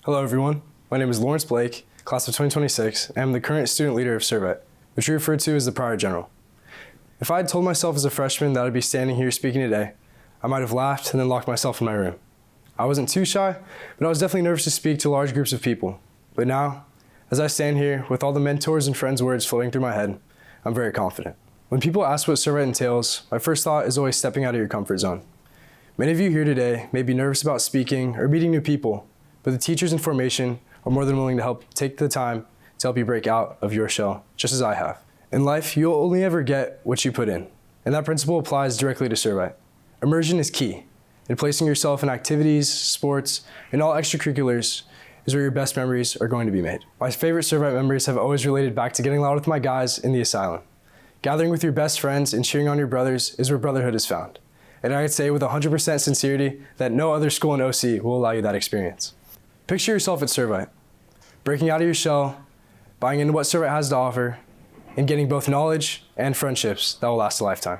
Hello everyone, my name is Lawrence Blake, class of 2026, and I'm the current student leader of Servite, which we refer to as the Prior General. If I had told myself as a freshman that I'd be standing here speaking today, I might have laughed and then locked myself in my room. I wasn't too shy, but I was definitely nervous to speak to large groups of people. But now, as I stand here with all the mentors and friends' words floating through my head, I'm very confident. When people ask what Servite entails, my first thought is always stepping out of your comfort zone. Many of you here today may be nervous about speaking or meeting new people, but the teachers in formation are more than willing to help take the time to help you break out of your shell, just as I have. In life, you'll only ever get what you put in, and that principle applies directly to Servite. Immersion is key, and placing yourself in activities, sports, and all extracurriculars is where your best memories are going to be made. My favorite Servite memories have always related back to getting loud with my guys in the asylum. Gathering with your best friends and cheering on your brothers is where brotherhood is found. And I'd say with 100% sincerity that no other school in OC will allow you that experience. Picture yourself at Servite, breaking out of your shell, buying into what Servite has to offer, and getting both knowledge and friendships that will last a lifetime.